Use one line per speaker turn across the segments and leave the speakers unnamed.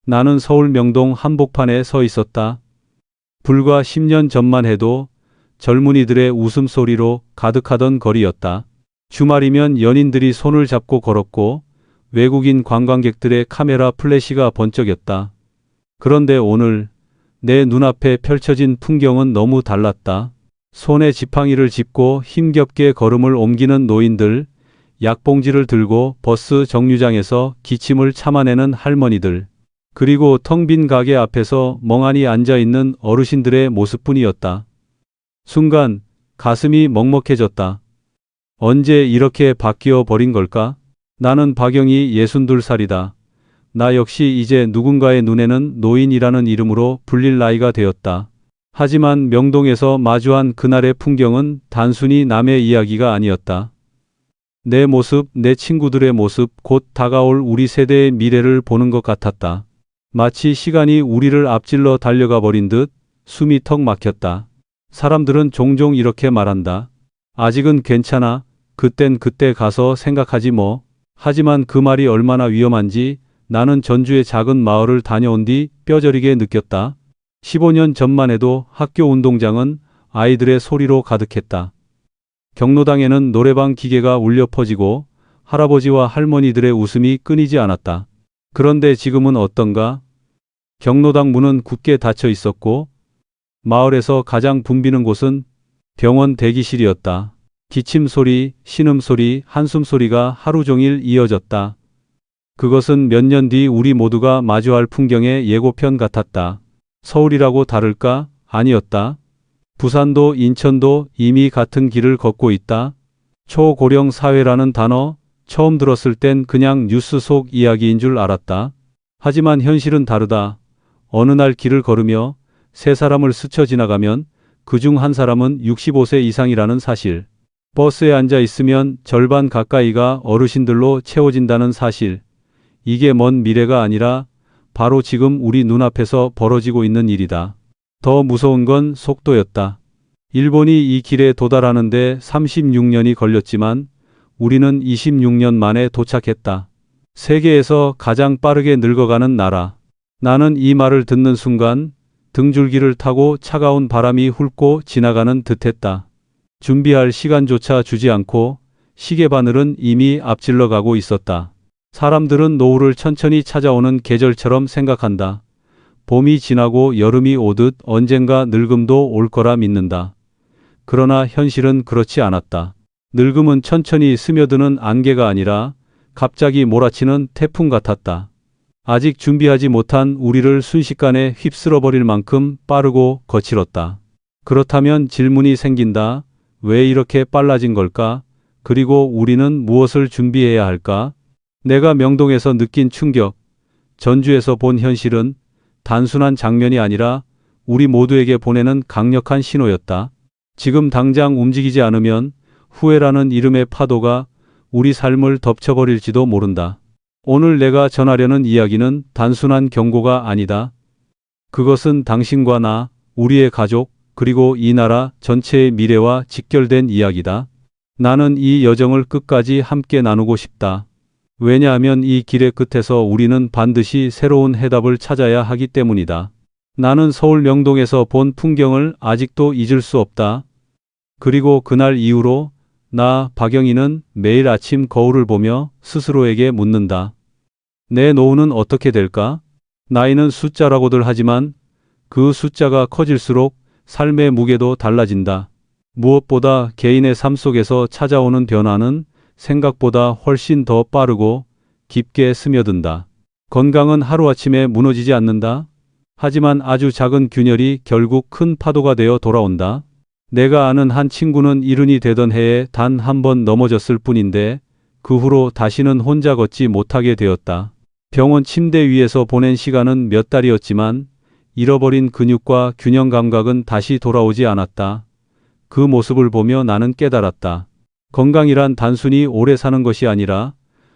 나는 서울 명동 한복판에 서 있었다. 불과 10년 전만 해도 젊은이들의 웃음소리로 가득하던 거리였다. 주말이면 연인들이 손을 잡고 걸었고 외국인 관광객들의 카메라 플래시가 번쩍였다. 그런데 오늘 내 눈앞에 펼쳐진 풍경은 너무 달랐다. 손에 지팡이를 짚고 힘겹게 걸음을 옮기는 노인들, 약봉지를 들고 버스 정류장에서 기침을 참아내는 할머니들, 그리고 텅 빈 가게 앞에서 멍하니 앉아있는 어르신들의 모습뿐이었다. 순간 가슴이 먹먹해졌다. 언제 이렇게 바뀌어 버린 걸까? 나는 박영희 62살이다. 나 역시 이제 누군가의 눈에는 노인이라는 이름으로 불릴 나이가 되었다. 하지만 명동에서 마주한 그날의 풍경은 단순히 남의 이야기가 아니었다. 내 모습, 내 친구들의 모습, 곧 다가올 우리 세대의 미래를 보는 것 같았다. 마치 시간이 우리를 앞질러 달려가 버린 듯 숨이 턱 막혔다. 사람들은 종종 이렇게 말한다. 아직은 괜찮아. 그땐 그때 가서 생각하지 뭐. 하지만 그 말이 얼마나 위험한지 나는 전주의 작은 마을을 다녀온 뒤 뼈저리게 느꼈다. 15년 전만 해도 학교 운동장은 아이들의 소리로 가득했다. 경로당에는 노래방 기계가 울려 퍼지고 할아버지와 할머니들의 웃음이 끊이지 않았다. 그런데 지금은 어떤가? 경로당 문은 굳게 닫혀 있었고 마을에서 가장 붐비는 곳은 병원 대기실이었다. 기침 소리, 신음 소리, 한숨 소리가 하루 종일 이어졌다. 그것은 몇 년 뒤 우리 모두가 마주할 풍경의 예고편 같았다. 서울이라고 다를까? 아니었다. 부산도 인천도 이미 같은 길을 걷고 있다. 초고령 사회라는 단어 처음 들었을 땐 그냥 뉴스 속 이야기인 줄 알았다. 하지만 현실은 다르다. 어느 날 길을 걸으며 세 사람을 스쳐 지나가면 그중 한 사람은 65세 이상이라는 사실. 버스에 앉아 있으면 절반 가까이가 어르신들로 채워진다는 사실. 이게 먼 미래가 아니라 바로 지금 우리 눈앞에서 벌어지고 있는 일이다. 더 무서운 건 속도였다. 일본이 이 길에 도달하는데 36년이 걸렸지만 우리는 26년 만에 도착했다. 세계에서 가장 빠르게 늙어가는 나라. 나는 이 말을 듣는 순간 등줄기를 타고 차가운 바람이 훑고 지나가는 듯했다. 준비할 시간조차 주지 않고 시계바늘은 이미 앞질러 가고 있었다. 사람들은 노후를 천천히 찾아오는 계절처럼 생각한다. 봄이 지나고 여름이 오듯 언젠가 늙음도 올 거라 믿는다. 그러나 현실은 그렇지 않았다. 늙음은 천천히 스며드는 안개가 아니라 갑자기 몰아치는 태풍 같았다. 아직 준비하지 못한 우리를 순식간에 휩쓸어버릴 만큼 빠르고 거칠었다. 그렇다면 질문이 생긴다. 왜 이렇게 빨라진 걸까? 그리고 우리는 무엇을 준비해야 할까? 내가 명동에서 느낀 충격, 전주에서 본 현실은 단순한 장면이 아니라 우리 모두에게 보내는 강력한 신호였다. 지금 당장 움직이지 않으면 후회라는 이름의 파도가 우리 삶을 덮쳐버릴지도 모른다. 오늘 내가 전하려는 이야기는 단순한 경고가 아니다. 그것은 당신과 나, 우리의 가족, 그리고 이 나라 전체의 미래와 직결된 이야기다. 나는 이 여정을 끝까지 함께 나누고 싶다. 왜냐하면 이 길의 끝에서 우리는 반드시 새로운 해답을 찾아야 하기 때문이다. 나는 서울 명동에서 본 풍경을 아직도 잊을 수 없다. 그리고 그날 이후로 나 박영희는 매일 아침 거울을 보며 스스로에게 묻는다. 내 노후는 어떻게 될까? 나이는 숫자라고들 하지만 그 숫자가 커질수록 삶의 무게도 달라진다. 무엇보다 개인의 삶 속에서 찾아오는 변화는 생각보다 훨씬 더 빠르고 깊게 스며든다. 건강은 하루아침에 무너지지 않는다. 하지만 아주 작은 균열이 결국 큰 파도가 되어 돌아온다. 내가 아는 한 친구는 70이 되던 해에 단 한 번 넘어졌을 뿐인데 그 후로 다시는 혼자 걷지 못하게 되었다. 병원 침대 위에서 보낸 시간은 몇 달이었지만 잃어버린 근육과 균형 감각은 다시 돌아오지 않았다. 그 모습을 보며 나는 깨달았다. 건강이란 단순히 오래 사는 것이 아니라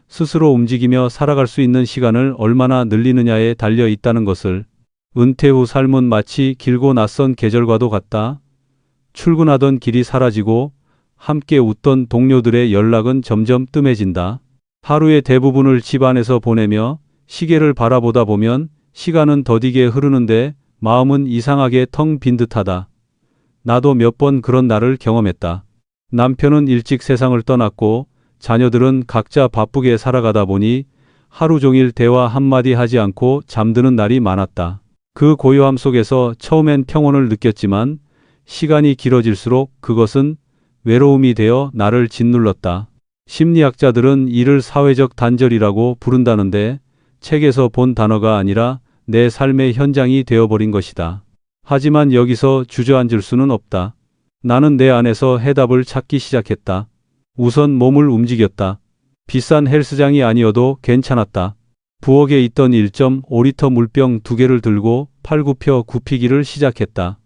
스스로 움직이며 살아갈 수 있는 시간을 얼마나 늘리느냐에 달려 있다는 것을. 은퇴 후 삶은 마치 길고 낯선 계절과도 같다. 출근하던 길이 사라지고 함께 웃던 동료들의 연락은 점점 뜸해진다. 하루의 대부분을 집 안에서 보내며 시계를 바라보다 보면 시간은 더디게 흐르는데 마음은 이상하게 텅 빈 듯하다. 나도 몇 번 그런 날을 경험했다. 남편은 일찍 세상을 떠났고 자녀들은 각자 바쁘게 살아가다 보니 하루 종일 대화 한마디 하지 않고 잠드는 날이 많았다. 그 고요함 속에서 처음엔 평온을 느꼈지만 시간이 길어질수록 그것은 외로움이 되어 나를 짓눌렀다. 심리학자들은 이를 사회적 단절이라고 부른다는데 책에서 본 단어가 아니라 내 삶의 현장이 되어버린 것이다. 하지만 여기서 주저앉을 수는 없다. 나는 내 안에서 해답을 찾기 시작했다. 우선 몸을 움직였다. 비싼 헬스장이 아니어도 괜찮았다. 부엌에 있던 1.5리터 물병 2개를 들고 팔굽혀 굽히기를 시작했다.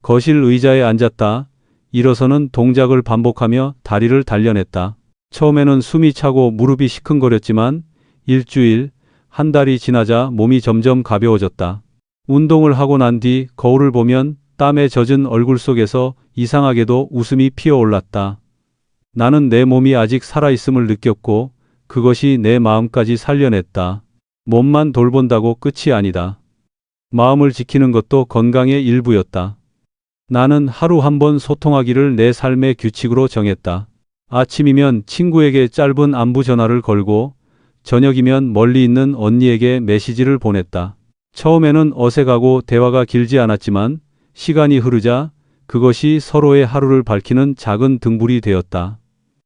거실 의자에 앉았다. 일어서는 동작을 반복하며 다리를 단련했다. 처음에는 숨이 차고 무릎이 시큰거렸지만 일주일, 한 달이 지나자 몸이 점점 가벼워졌다. 운동을 하고 난 뒤 거울을 보면 땀에 젖은 얼굴 속에서 이상하게도 웃음이 피어올랐다. 나는 내 몸이 아직 살아있음을 느꼈고 그것이 내 마음까지 살려냈다. 몸만 돌본다고 끝이 아니다. 마음을 지키는 것도 건강의 일부였다. 나는 하루 한 번 소통하기를 내 삶의 규칙으로 정했다. 아침이면 친구에게 짧은 안부 전화를 걸고 저녁이면 멀리 있는 언니에게 메시지를 보냈다. 처음에는 어색하고 대화가 길지 않았지만 시간이 흐르자 그것이 서로의 하루를 밝히는 작은 등불이 되었다.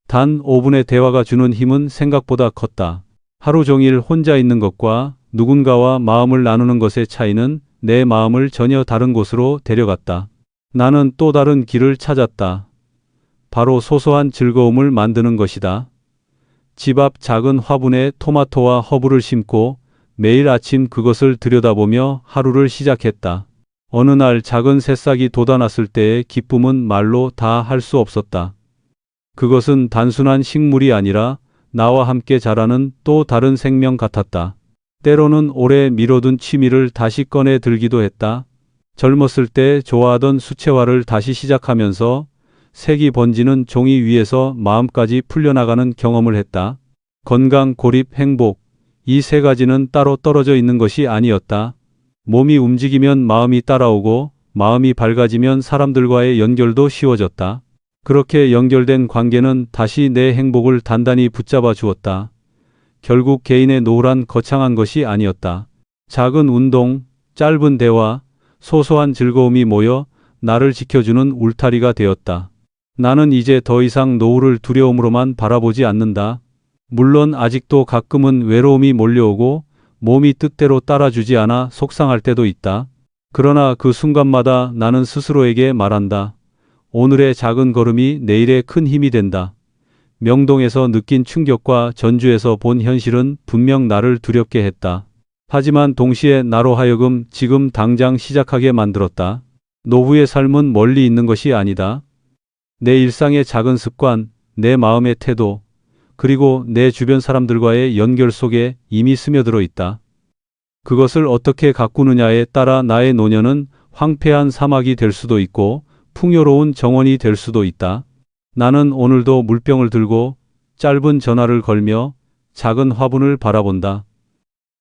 단 5분의 대화가 주는 힘은 생각보다 컸다. 하루 종일 혼자 있는 것과 누군가와 마음을 나누는 것의 차이는 내 마음을 전혀 다른 곳으로 데려갔다. 나는 또 다른 길을 찾았다. 바로 소소한 즐거움을 만드는 것이다. 집 앞 작은 화분에 토마토와 허브를 심고 매일 아침 그것을 들여다보며 하루를 시작했다. 어느 날 작은 새싹이 돋아났을 때의 기쁨은 말로 다 할 수 없었다. 그것은 단순한 식물이 아니라 나와 함께 자라는 또 다른 생명 같았다. 때로는 오래 미뤄둔 취미를 다시 꺼내 들기도 했다. 젊었을 때 좋아하던 수채화를 다시 시작하면서 색이 번지는 종이 위에서 마음까지 풀려나가는 경험을 했다. 건강, 고립, 행복. 이 세 가지는 따로 떨어져 있는 것이 아니었다. 몸이 움직이면 마음이 따라오고 마음이 밝아지면 사람들과의 연결도 쉬워졌다. 그렇게 연결된 관계는 다시 내 행복을 단단히 붙잡아 주었다. 결국 개인의 노후란 거창한 것이 아니었다. 작은 운동, 짧은 대화, 소소한 즐거움이 모여 나를 지켜주는 울타리가 되었다. 나는 이제 더 이상 노후를 두려움으로만 바라보지 않는다. 물론 아직도 가끔은 외로움이 몰려오고 몸이 뜻대로 따라주지 않아 속상할 때도 있다. 그러나 그 순간마다 나는 스스로에게 말한다. 오늘의 작은 걸음이 내일의 큰 힘이 된다. 명동에서 느낀 충격과 전주에서 본 현실은 분명 나를 두렵게 했다. 하지만 동시에 나로 하여금 지금 당장 시작하게 만들었다. 노후의 삶은 멀리 있는 것이 아니다. 내 일상의 작은 습관, 내 마음의 태도, 그리고 내 주변 사람들과의 연결 속에 이미 스며들어 있다. 그것을 어떻게 가꾸느냐에 따라 나의 노년은 황폐한 사막이 될 수도 있고 풍요로운 정원이 될 수도 있다. 나는 오늘도 물병을 들고 짧은 전화를 걸며 작은 화분을 바라본다.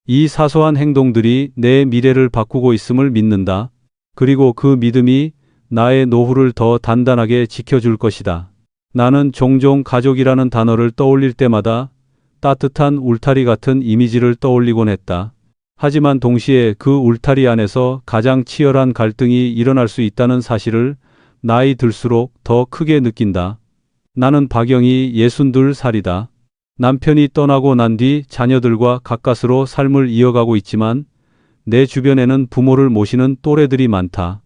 이 사소한 행동들이 내 미래를 바꾸고 있음을 믿는다. 그리고 그 믿음이 나의 노후를 더 단단하게 지켜줄 것이다. 나는 종종 가족이라는 단어를 떠올릴 때마다 따뜻한 울타리 같은 이미지를 떠올리곤 했다. 하지만 동시에 그 울타리 안에서 가장 치열한 갈등이 일어날 수 있다는 사실을 나이 들수록 더 크게 느낀다. 나는 박영희 62살이다. 남편이 떠나고 난 뒤 자녀들과 가까스로 삶을 이어가고 있지만 내 주변에는 부모를 모시는 또래들이 많다.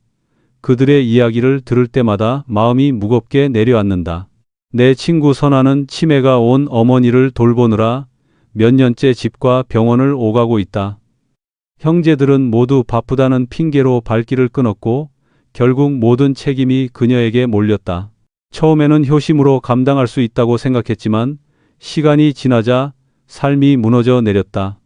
그들의 이야기를 들을 때마다 마음이 무겁게 내려앉는다. 내 친구 선아는 치매가 온 어머니를 돌보느라 몇 년째 집과 병원을 오가고 있다. 형제들은 모두 바쁘다는 핑계로 발길을 끊었고 결국 모든 책임이 그녀에게 몰렸다. 처음에는 효심으로 감당할 수 있다고 생각했지만 시간이 지나자 삶이 무너져 내렸다.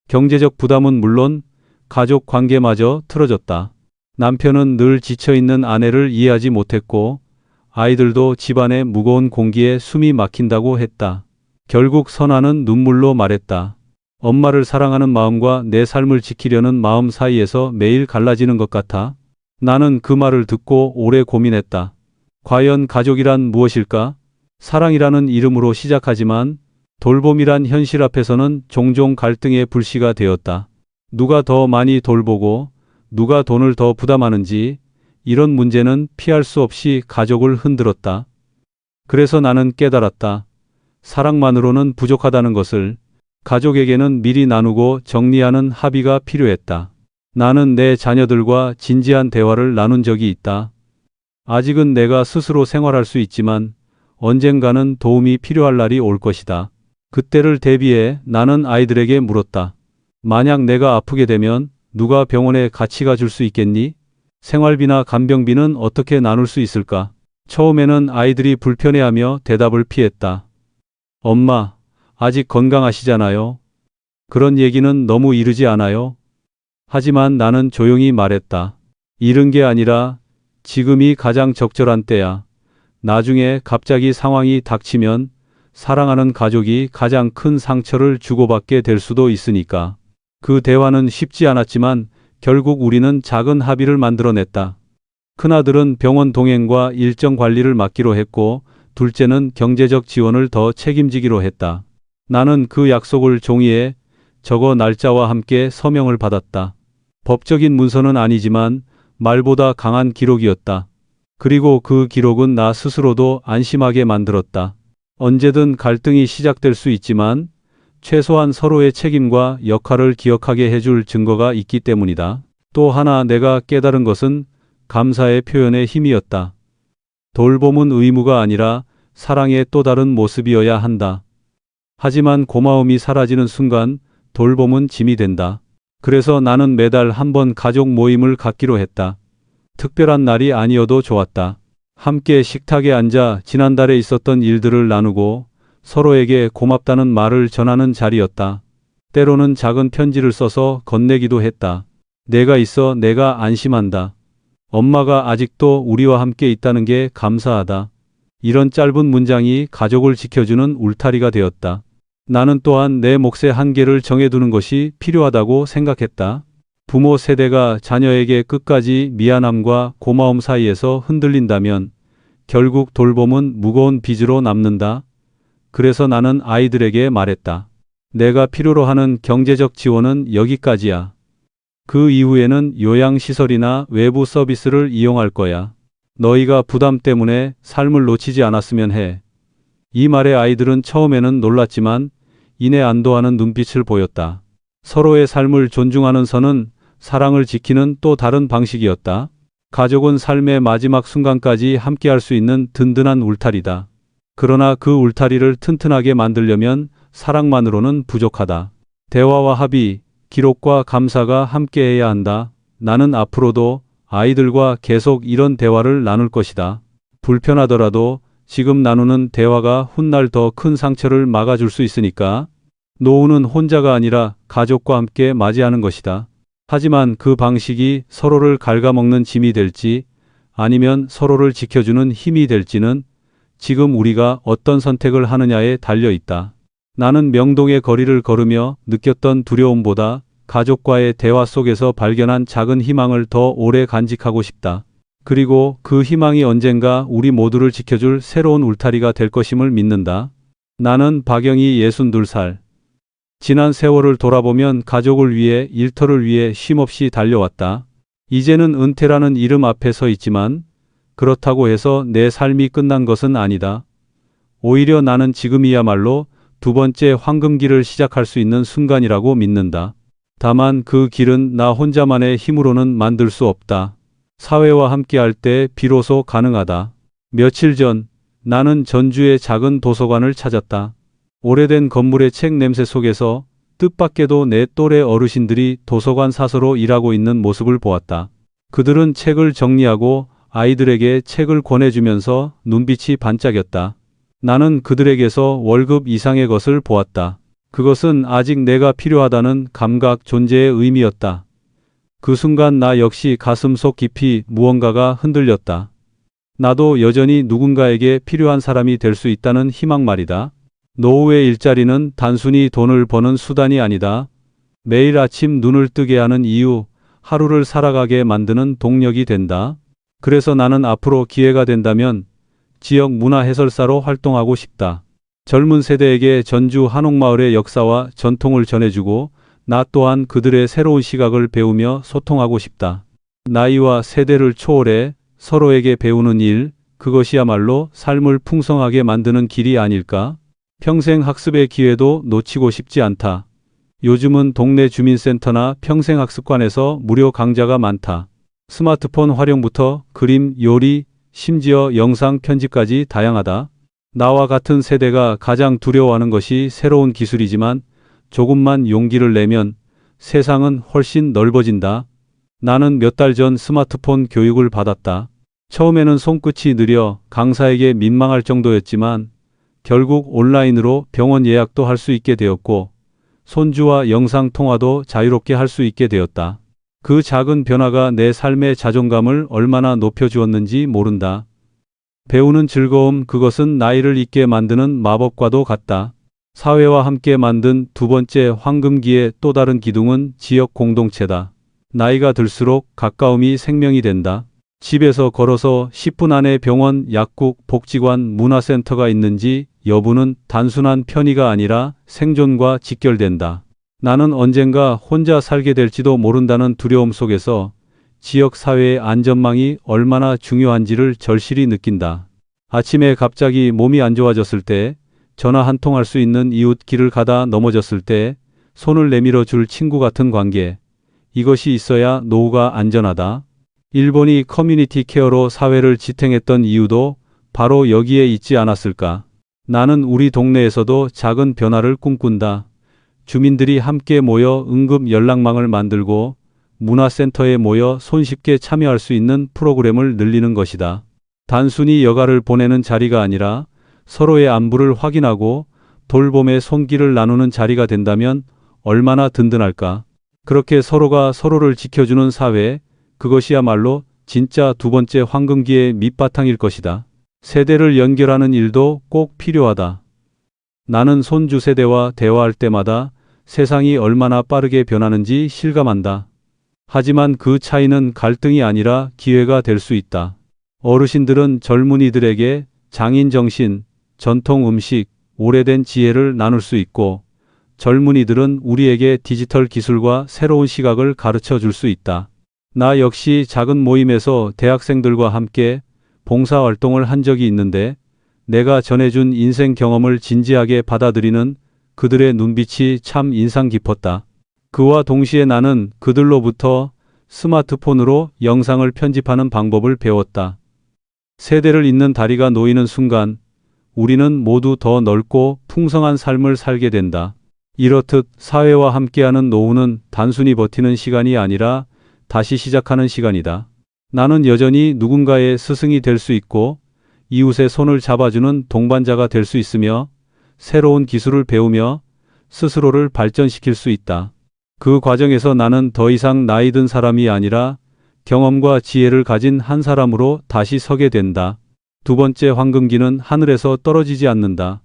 경제적 부담은 물론 가족 관계마저 틀어졌다. 남편은 늘 지쳐있는 아내를 이해하지 못했고 아이들도 집안의 무거운 공기에 숨이 막힌다고 했다. 결국 선아는 눈물로 말했다. 엄마를 사랑하는 마음과 내 삶을 지키려는 마음 사이에서 매일 갈라지는 것 같아. 나는 그 말을 듣고 오래 고민했다. 과연 가족이란 무엇일까? 사랑이라는 이름으로 시작하지만 돌봄이란 현실 앞에서는 종종 갈등의 불씨가 되었다. 누가 더 많이 돌보고 누가 돈을 더 부담하는지 이런 문제는 피할 수 없이 가족을 흔들었다. 그래서 나는 깨달았다. 사랑만으로는 부족하다는 것을. 가족에게는 미리 나누고 정리하는 합의가 필요했다. 나는 내 자녀들과 진지한 대화를 나눈 적이 있다. 아직은 내가 스스로 생활할 수 있지만 언젠가는 도움이 필요할 날이 올 것이다. 그때를 대비해 나는 아이들에게 물었다. 만약 내가 아프게 되면 누가 병원에 같이 가줄 수 있겠니? 생활비나 간병비는 어떻게 나눌 수 있을까? 처음에는 아이들이 불편해하며 대답을 피했다. 엄마, 아직 건강하시잖아요. 그런 얘기는 너무 이르지 않아요? 하지만 나는 조용히 말했다. 이른 게 아니라 지금이 가장 적절한 때야. 나중에 갑자기 상황이 닥치면 사랑하는 가족이 가장 큰 상처를 주고받게 될 수도 있으니까. 그 대화는 쉽지 않았지만 결국 우리는 작은 합의를 만들어냈다. 큰아들은 병원 동행과 일정 관리를 맡기로 했고 둘째는 경제적 지원을 더 책임지기로 했다. 나는 그 약속을 종이에 적어 날짜와 함께 서명을 받았다. 법적인 문서는 아니지만 말보다 강한 기록이었다. 그리고 그 기록은 나 스스로도 안심하게 만들었다. 언제든 갈등이 시작될 수 있지만 최소한 서로의 책임과 역할을 기억하게 해줄 증거가 있기 때문이다. 또 하나 내가 깨달은 것은 감사의 표현의 힘이었다. 돌봄은 의무가 아니라 사랑의 또 다른 모습이어야 한다. 하지만 고마움이 사라지는 순간 돌봄은 짐이 된다. 그래서 나는 매달 한 번 가족 모임을 갖기로 했다. 특별한 날이 아니어도 좋았다. 함께 식탁에 앉아 지난달에 있었던 일들을 나누고 서로에게 고맙다는 말을 전하는 자리였다. 때로는 작은 편지를 써서 건네기도 했다. 내가 있어 내가 안심한다. 엄마가 아직도 우리와 함께 있다는 게 감사하다. 이런 짧은 문장이 가족을 지켜주는 울타리가 되었다. 나는 또한 내 몫의 한계를 정해두는 것이 필요하다고 생각했다. 부모 세대가 자녀에게 끝까지 미안함과 고마움 사이에서 흔들린다면 결국 돌봄은 무거운 빚으로 남는다. 그래서 나는 아이들에게 말했다. 내가 필요로 하는 경제적 지원은 여기까지야. 그 이후에는 요양시설이나 외부 서비스를 이용할 거야. 너희가 부담 때문에 삶을 놓치지 않았으면 해. 이 말에 아이들은 처음에는 놀랐지만 이내 안도하는 눈빛을 보였다. 서로의 삶을 존중하는 선은 사랑을 지키는 또 다른 방식이었다. 가족은 삶의 마지막 순간까지 함께할 수 있는 든든한 울타리다. 그러나 그 울타리를 튼튼하게 만들려면 사랑만으로는 부족하다. 대화와 합의, 기록과 감사가 함께해야 한다. 나는 앞으로도 아이들과 계속 이런 대화를 나눌 것이다. 불편하더라도 지금 나누는 대화가 훗날 더 큰 상처를 막아줄 수 있으니까. 노후는 혼자가 아니라 가족과 함께 맞이하는 것이다. 하지만 그 방식이 서로를 갉아먹는 짐이 될지 아니면 서로를 지켜주는 힘이 될지는 지금 우리가 어떤 선택을 하느냐에 달려 있다. 나는 명동의 거리를 걸으며 느꼈던 두려움보다 가족과의 대화 속에서 발견한 작은 희망을 더 오래 간직하고 싶다. 그리고 그 희망이 언젠가 우리 모두를 지켜줄 새로운 울타리가 될 것임을 믿는다. 나는 박영희 62살. 지난 세월을 돌아보면 가족을 위해 일터를 위해 쉼없이 달려왔다. 이제는 은퇴라는 이름 앞에 서 있지만 그렇다고 해서 내 삶이 끝난 것은 아니다. 오히려 나는 지금이야말로 두 번째 황금기를 시작할 수 있는 순간이라고 믿는다. 다만 그 길은 나 혼자만의 힘으로는 만들 수 없다. 사회와 함께할 때 비로소 가능하다. 며칠 전 나는 전주의 작은 도서관을 찾았다. 오래된 건물의 책 냄새 속에서 뜻밖에도 내 또래 어르신들이 도서관 사서로 일하고 있는 모습을 보았다. 그들은 책을 정리하고 아이들에게 책을 권해주면서 눈빛이 반짝였다. 나는 그들에게서 월급 이상의 것을 보았다. 그것은 아직 내가 필요하다는 감각 존재의 의미였다. 그 순간 나 역시 가슴속 깊이 무언가가 흔들렸다. 나도 여전히 누군가에게 필요한 사람이 될 수 있다는 희망 말이다. 노후의 일자리는 단순히 돈을 버는 수단이 아니다. 매일 아침 눈을 뜨게 하는 이유, 하루를 살아가게 만드는 동력이 된다. 그래서 나는 앞으로 기회가 된다면 지역 문화 해설사로 활동하고 싶다. 젊은 세대에게 전주 한옥마을의 역사와 전통을 전해주고 나 또한 그들의 새로운 시각을 배우며 소통하고 싶다. 나이와 세대를 초월해 서로에게 배우는 일, 그것이야말로 삶을 풍성하게 만드는 길이 아닐까? 평생 학습의 기회도 놓치고 싶지 않다. 요즘은 동네 주민센터나 평생학습관에서 무료 강좌가 많다. 스마트폰 활용부터 그림, 요리, 심지어 영상 편집까지 다양하다. 나와 같은 세대가 가장 두려워하는 것이 새로운 기술이지만 조금만 용기를 내면 세상은 훨씬 넓어진다. 나는 몇 달 전 스마트폰 교육을 받았다. 처음에는 손끝이 느려 강사에게 민망할 정도였지만 결국 온라인으로 병원 예약도 할 수 있게 되었고 손주와 영상 통화도 자유롭게 할 수 있게 되었다. 그 작은 변화가 내 삶의 자존감을 얼마나 높여주었는지 모른다. 배우는 즐거움, 그것은 나이를 잊게 만드는 마법과도 같다. 사회와 함께 만든 두 번째 황금기의 또 다른 기둥은 지역 공동체다. 나이가 들수록 가까움이 생명이 된다. 집에서 걸어서 10분 안에 병원, 약국, 복지관, 문화센터가 있는지 여부는 단순한 편의가 아니라 생존과 직결된다. 나는 언젠가 혼자 살게 될지도 모른다는 두려움 속에서 지역 사회의 안전망이 얼마나 중요한지를 절실히 느낀다. 아침에 갑자기 몸이 안 좋아졌을 때, 전화 한 통 할 수 있는 이웃, 길을 가다 넘어졌을 때 손을 내밀어 줄 친구 같은 관계. 이것이 있어야 노후가 안전하다. 일본이 커뮤니티 케어로 사회를 지탱했던 이유도 바로 여기에 있지 않았을까. 나는 우리 동네에서도 작은 변화를 꿈꾼다. 주민들이 함께 모여 응급 연락망을 만들고 문화센터에 모여 손쉽게 참여할 수 있는 프로그램을 늘리는 것이다. 단순히 여가를 보내는 자리가 아니라 서로의 안부를 확인하고 돌봄의 손길을 나누는 자리가 된다면 얼마나 든든할까. 그렇게 서로가 서로를 지켜주는 사회, 그것이야말로 진짜 두 번째 황금기의 밑바탕일 것이다. 세대를 연결하는 일도 꼭 필요하다. 나는 손주 세대와 대화할 때마다 세상이 얼마나 빠르게 변하는지 실감한다. 하지만 그 차이는 갈등이 아니라 기회가 될 수 있다. 어르신들은 젊은이들에게 장인 정신, 전통 음식, 오래된 지혜를 나눌 수 있고 젊은이들은 우리에게 디지털 기술과 새로운 시각을 가르쳐 줄 수 있다. 나 역시 작은 모임에서 대학생들과 함께 봉사활동을 한 적이 있는데 내가 전해준 인생 경험을 진지하게 받아들이는 그들의 눈빛이 참 인상 깊었다. 그와 동시에 나는 그들로부터 스마트폰으로 영상을 편집하는 방법을 배웠다. 세대를 잇는 다리가 놓이는 순간 우리는 모두 더 넓고 풍성한 삶을 살게 된다. 이렇듯 사회와 함께하는 노후는 단순히 버티는 시간이 아니라 다시 시작하는 시간이다. 나는 여전히 누군가의 스승이 될 수 있고 이웃의 손을 잡아주는 동반자가 될 수 있으며 새로운 기술을 배우며 스스로를 발전시킬 수 있다. 그 과정에서 나는 더 이상 나이 든 사람이 아니라 경험과 지혜를 가진 한 사람으로 다시 서게 된다. 두 번째 황금기는 하늘에서 떨어지지 않는다.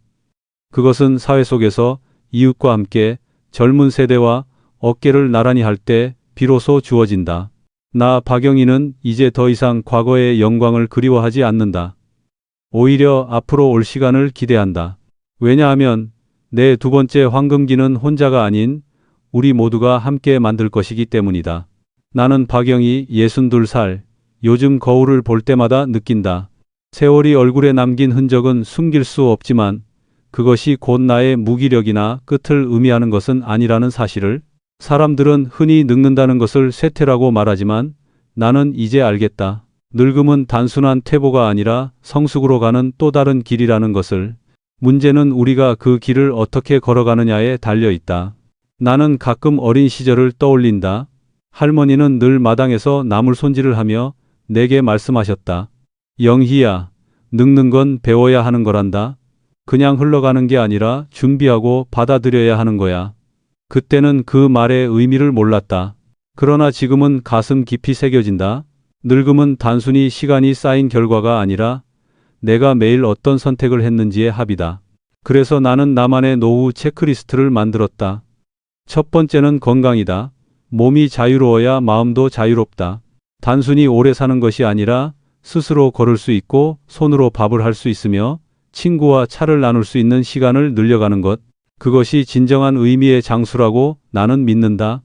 그것은 사회 속에서 이웃과 함께 젊은 세대와 어깨를 나란히 할 때 비로소 주어진다. 나 박영희는 이제 더 이상 과거의 영광을 그리워하지 않는다. 오히려 앞으로 올 시간을 기대한다. 왜냐하면 내 두 번째 황금기는 혼자가 아닌 우리 모두가 함께 만들 것이기 때문이다. 나는 박영희 62살. 요즘 거울을 볼 때마다 느낀다. 세월이 얼굴에 남긴 흔적은 숨길 수 없지만 그것이 곧 나의 무기력이나 끝을 의미하는 것은 아니라는 사실을. 사람들은 흔히 늙는다는 것을 쇠퇴라고 말하지만 나는 이제 알겠다. 늙음은 단순한 퇴보가 아니라 성숙으로 가는 또 다른 길이라는 것을. 문제는 우리가 그 길을 어떻게 걸어가느냐에 달려 있다. 나는 가끔 어린 시절을 떠올린다. 할머니는 늘 마당에서 나물 손질을 하며 내게 말씀하셨다. 영희야, 늙는 건 배워야 하는 거란다. 그냥 흘러가는 게 아니라 준비하고 받아들여야 하는 거야. 그때는 그 말의 의미를 몰랐다. 그러나 지금은 가슴 깊이 새겨진다. 늙음은 단순히 시간이 쌓인 결과가 아니라 내가 매일 어떤 선택을 했는지의 합이다. 그래서 나는 나만의 노후 체크리스트를 만들었다. 첫 번째는 건강이다. 몸이 자유로워야 마음도 자유롭다. 단순히 오래 사는 것이 아니라 스스로 걸을 수 있고 손으로 밥을 할 수 있으며 친구와 차를 나눌 수 있는 시간을 늘려가는 것. 그것이 진정한 의미의 장수라고 나는 믿는다.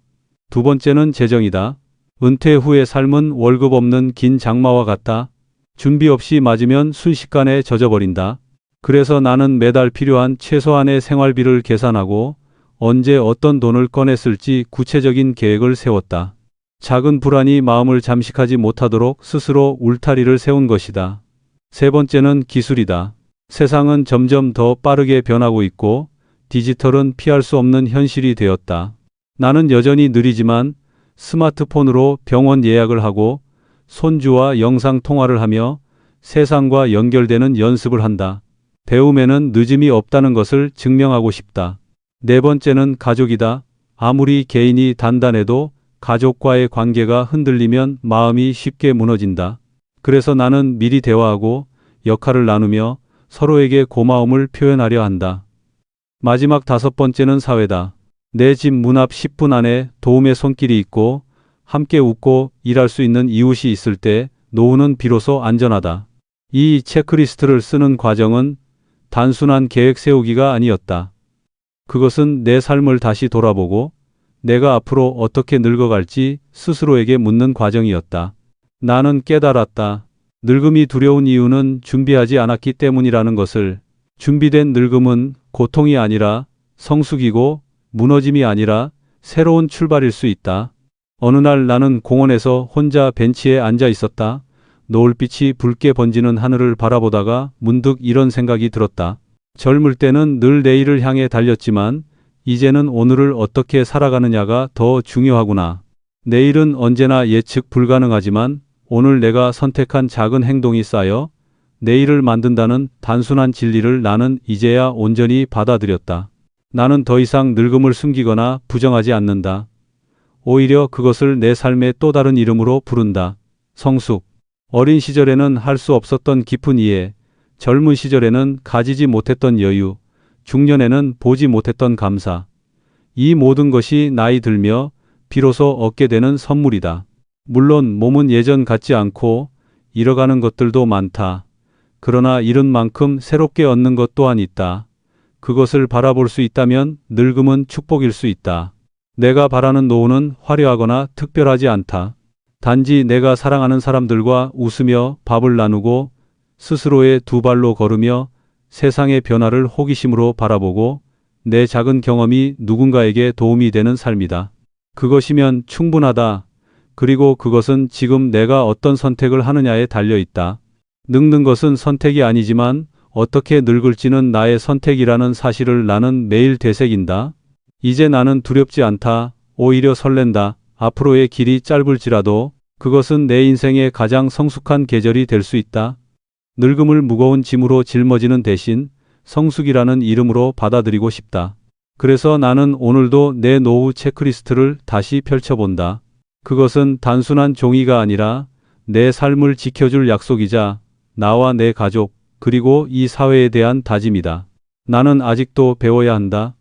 두 번째는 재정이다. 은퇴 후의 삶은 월급 없는 긴 장마와 같다. 준비 없이 맞으면 순식간에 젖어버린다. 그래서 나는 매달 필요한 최소한의 생활비를 계산하고 언제 어떤 돈을 꺼내 쓸지 구체적인 계획을 세웠다. 작은 불안이 마음을 잠식하지 못하도록 스스로 울타리를 세운 것이다. 세 번째는 기술이다. 세상은 점점 더 빠르게 변하고 있고 디지털은 피할 수 없는 현실이 되었다. 나는 여전히 느리지만 스마트폰으로 병원 예약을 하고 손주와 영상 통화를 하며 세상과 연결되는 연습을 한다. 배움에는 늦음이 없다는 것을 증명하고 싶다. 네 번째는 가족이다. 아무리 개인이 단단해도 가족과의 관계가 흔들리면 마음이 쉽게 무너진다. 그래서 나는 미리 대화하고 역할을 나누며 서로에게 고마움을 표현하려 한다. 마지막 다섯 번째는 사회다. 내 집 문 앞 10분 안에 도움의 손길이 있고 함께 웃고 일할 수 있는 이웃이 있을 때 노후는 비로소 안전하다. 이 체크리스트를 쓰는 과정은 단순한 계획 세우기가 아니었다. 그것은 내 삶을 다시 돌아보고 내가 앞으로 어떻게 늙어갈지 스스로에게 묻는 과정이었다. 나는 깨달았다. 늙음이 두려운 이유는 준비하지 않았기 때문이라는 것을. 준비된 늙음은 고통이 아니라 성숙이고 무너짐이 아니라 새로운 출발일 수 있다. 어느 날 나는 공원에서 혼자 벤치에 앉아 있었다. 노을빛이 붉게 번지는 하늘을 바라보다가 문득 이런 생각이 들었다. 젊을 때는 늘 내일을 향해 달렸지만 이제는 오늘을 어떻게 살아가느냐가 더 중요하구나. 내일은 언제나 예측 불가능하지만 오늘 내가 선택한 작은 행동이 쌓여 내일을 만든다는 단순한 진리를 나는 이제야 온전히 받아들였다. 나는 더 이상 늙음을 숨기거나 부정하지 않는다. 오히려 그것을 내 삶의 또 다른 이름으로 부른다. 성숙. 어린 시절에는 할 수 없었던 깊은 이해, 젊은 시절에는 가지지 못했던 여유, 중년에는 보지 못했던 감사. 이 모든 것이 나이 들며 비로소 얻게 되는 선물이다. 물론 몸은 예전 같지 않고 잃어가는 것들도 많다. 그러나 잃은 만큼 새롭게 얻는 것 또한 있다. 그것을 바라볼 수 있다면 늙음은 축복일 수 있다. 내가 바라는 노후는 화려하거나 특별하지 않다. 단지 내가 사랑하는 사람들과 웃으며 밥을 나누고 스스로의 두 발로 걸으며 세상의 변화를 호기심으로 바라보고 내 작은 경험이 누군가에게 도움이 되는 삶이다. 그것이면 충분하다. 그리고 그것은 지금 내가 어떤 선택을 하느냐에 달려 있다. 늙는 것은 선택이 아니지만 어떻게 늙을지는 나의 선택이라는 사실을 나는 매일 되새긴다. 이제 나는 두렵지 않다. 오히려 설렌다. 앞으로의 길이 짧을지라도 그것은 내 인생의 가장 성숙한 계절이 될 수 있다. 늙음을 무거운 짐으로 짊어지는 대신 성숙이라는 이름으로 받아들이고 싶다. 그래서 나는 오늘도 내 노후 체크리스트를 다시 펼쳐본다. 그것은 단순한 종이가 아니라 내 삶을 지켜줄 약속이자 나와 내 가족 그리고 이 사회에 대한 다짐이다. 나는 아직도 배워야 한다.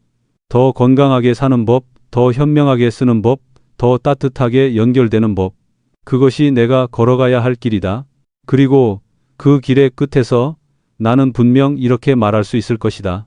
더 건강하게 사는 법, 더 현명하게 쓰는 법, 더 따뜻하게 연결되는 법. 그것이 내가 걸어가야 할 길이다. 그리고 그 길의 끝에서 나는 분명 이렇게 말할 수 있을 것이다.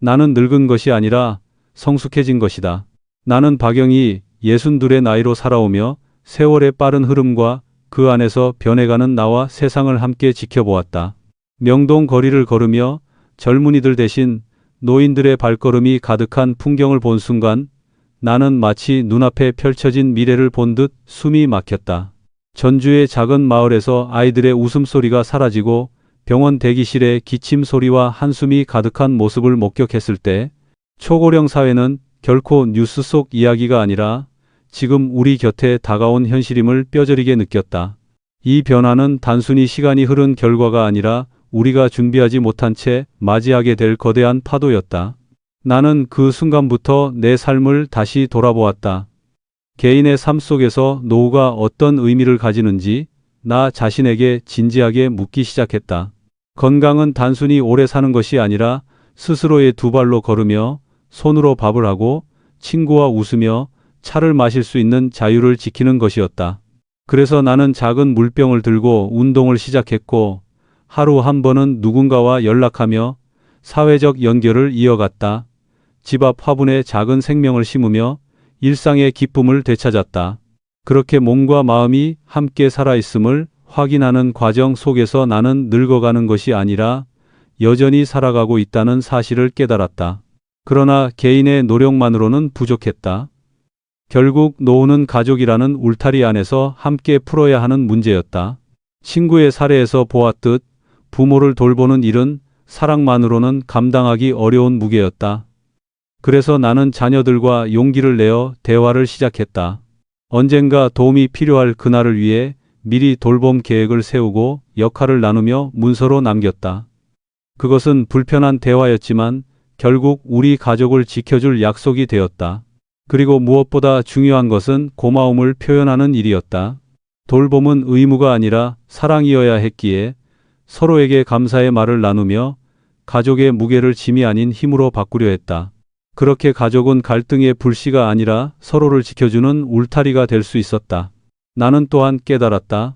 나는 늙은 것이 아니라 성숙해진 것이다. 나는 박영희 62의 나이로 살아오며 세월의 빠른 흐름과 그 안에서 변해가는 나와 세상을 함께 지켜보았다. 명동 거리를 걸으며 젊은이들 대신 노인들의 발걸음이 가득한 풍경을 본 순간 나는 마치 눈앞에 펼쳐진 미래를 본 듯 숨이 막혔다. 전주의 작은 마을에서 아이들의 웃음소리가 사라지고 병원 대기실의 기침 소리와 한숨이 가득한 모습을 목격했을 때 초고령 사회는 결코 뉴스 속 이야기가 아니라 지금 우리 곁에 다가온 현실임을 뼈저리게 느꼈다. 이 변화는 단순히 시간이 흐른 결과가 아니라 우리가 준비하지 못한 채 맞이하게 될 거대한 파도였다. 나는 그 순간부터 내 삶을 다시 돌아보았다. 개인의 삶 속에서 노후가 어떤 의미를 가지는지 나 자신에게 진지하게 묻기 시작했다. 건강은 단순히 오래 사는 것이 아니라 스스로의 두 발로 걸으며 손으로 밥을 하고 친구와 웃으며 차를 마실 수 있는 자유를 지키는 것이었다. 그래서 나는 작은 물병을 들고 운동을 시작했고 하루 한 번은 누군가와 연락하며 사회적 연결을 이어갔다. 집 앞 화분에 작은 생명을 심으며 일상의 기쁨을 되찾았다. 그렇게 몸과 마음이 함께 살아있음을 확인하는 과정 속에서 나는 늙어가는 것이 아니라 여전히 살아가고 있다는 사실을 깨달았다. 그러나 개인의 노력만으로는 부족했다. 결국 노후는 가족이라는 울타리 안에서 함께 풀어야 하는 문제였다. 친구의 사례에서 보았듯 부모를 돌보는 일은 사랑만으로는 감당하기 어려운 무게였다. 그래서 나는 자녀들과 용기를 내어 대화를 시작했다. 언젠가 도움이 필요할 그날을 위해 미리 돌봄 계획을 세우고 역할을 나누며 문서로 남겼다. 그것은 불편한 대화였지만 결국 우리 가족을 지켜줄 약속이 되었다. 그리고 무엇보다 중요한 것은 고마움을 표현하는 일이었다. 돌봄은 의무가 아니라 사랑이어야 했기에 서로에게 감사의 말을 나누며 가족의 무게를 짐이 아닌 힘으로 바꾸려 했다. 그렇게 가족은 갈등의 불씨가 아니라 서로를 지켜주는 울타리가 될 수 있었다. 나는 또한 깨달았다.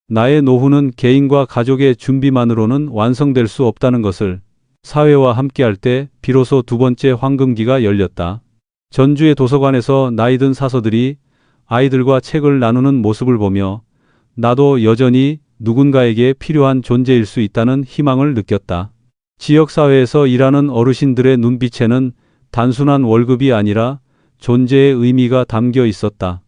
나의 노후는 개인과 가족의 준비만으로는 완성될 수 없다는 것을. 사회와 함께할 때 비로소 두 번째 황금기가 열렸다. 전주의 도서관에서 나이든 사서들이 아이들과 책을 나누는 모습을 보며 나도 여전히 누군가에게 필요한 존재일 수 있다는 희망을 느꼈다. 지역사회에서 일하는 어르신들의 눈빛에는 단순한 월급이 아니라 존재의 의미가 담겨 있었다.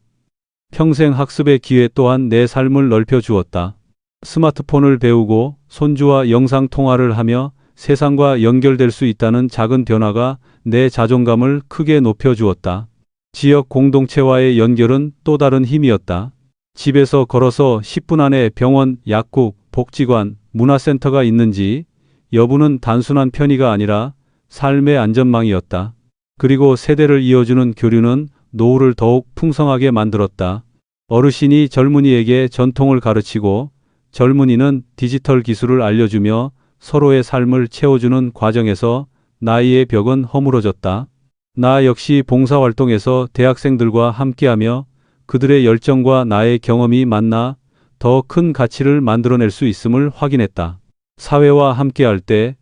평생 학습의 기회 또한 내 삶을 넓혀 주었다. 스마트폰을 배우고 손주와 영상 통화를 하며 세상과 연결될 수 있다는 작은 변화가 내 자존감을 크게 높여 주었다. 지역 공동체와의 연결은 또 다른 힘이었다. 집에서 걸어서 10분 안에 병원, 약국, 복지관, 문화센터가 있는지 여부는 단순한 편의가 아니라 삶의 안전망이었다. 그리고 세대를 이어주는 교류는 노후를 더욱 풍성하게 만들었다. 어르신이 젊은이에게 전통을 가르치고 젊은이는 디지털 기술을 알려주며 서로의 삶을 채워주는 과정에서 나이의 벽은 허물어졌다. 나 역시 봉사활동에서 대학생들과 함께하며 그들의 열정과 나의 경험이 만나 더 큰 가치를 만들어낼 수 있음을 확인했다. 사회와 함께할 때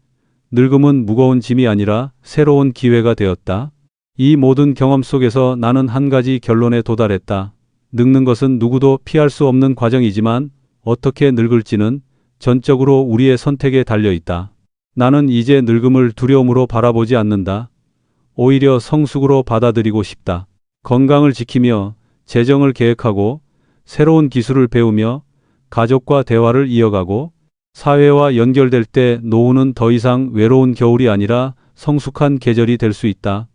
늙음은 무거운 짐이 아니라 새로운 기회가 되었다. 이 모든 경험 속에서 나는 한 가지 결론에 도달했다. 늙는 것은 누구도 피할 수 없는 과정이지만 어떻게 늙을지는 전적으로 우리의 선택에 달려 있다. 나는 이제 늙음을 두려움으로 바라보지 않는다. 오히려 성숙으로 받아들이고 싶다. 건강을 지키며 재정을 계획하고 새로운 기술을 배우며 가족과 대화를 이어가고 사회와 연결될 때 노후는 더 이상 외로운 겨울이 아니라 성숙한 계절이 될 수 있다.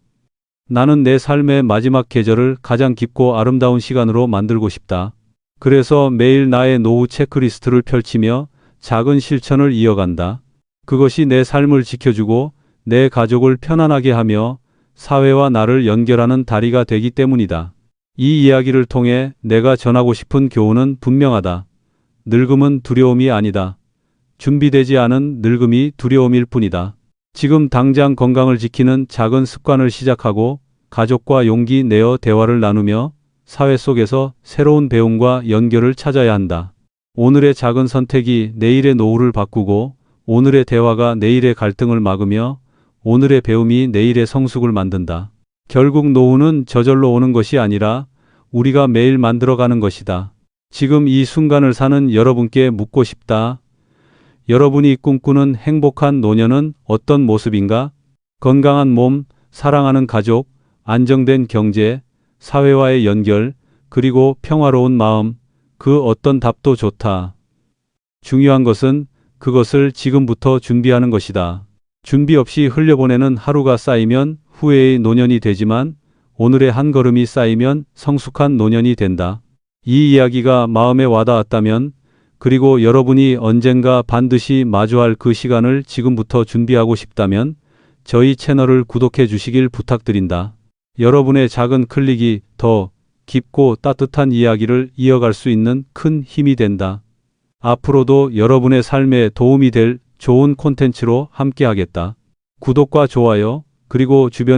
나는 내 삶의 마지막 계절을 가장 깊고 아름다운 시간으로 만들고 싶다. 그래서 매일 나의 노후 체크리스트를 펼치며 작은 실천을 이어간다. 그것이 내 삶을 지켜주고 내 가족을 편안하게 하며 사회와 나를 연결하는 다리가 되기 때문이다. 이 이야기를 통해 내가 전하고 싶은 교훈은 분명하다. 늙음은 두려움이 아니다. 준비되지 않은 늙음이 두려움일 뿐이다. 지금 당장 건강을 지키는 작은 습관을 시작하고 가족과 용기 내어 대화를 나누며 사회 속에서 새로운 배움과 연결을 찾아야 한다. 오늘의 작은 선택이 내일의 노후를 바꾸고 오늘의 대화가 내일의 갈등을 막으며 오늘의 배움이 내일의 성숙을 만든다. 결국 노후는 저절로 오는 것이 아니라 우리가 매일 만들어가는 것이다. 지금 이 순간을 사는 여러분께 묻고 싶다. 여러분이 꿈꾸는 행복한 노년은 어떤 모습인가? 건강한 몸, 사랑하는 가족, 안정된 경제, 사회와의 연결, 그리고 평화로운 마음, 그 어떤 답도 좋다. 중요한 것은 그것을 지금부터 준비하는 것이다. 준비 없이 흘려보내는 하루가 쌓이면 후회의 노년이 되지만 오늘의 한 걸음이 쌓이면 성숙한 노년이 된다. 이 이야기가 마음에 와닿았다면 그리고 여러분이 언젠가 반드시 마주할 그 시간을 지금부터 준비하고 싶다면 저희 채널을 구독해 주시길 부탁드린다. 여러분의 작은 클릭이 더 깊고 따뜻한 이야기를 이어갈 수 있는 큰 힘이 된다. 앞으로도 여러분의 삶에 도움이 될 좋은 콘텐츠로 함께하겠다. 구독과 좋아요, 그리고 주변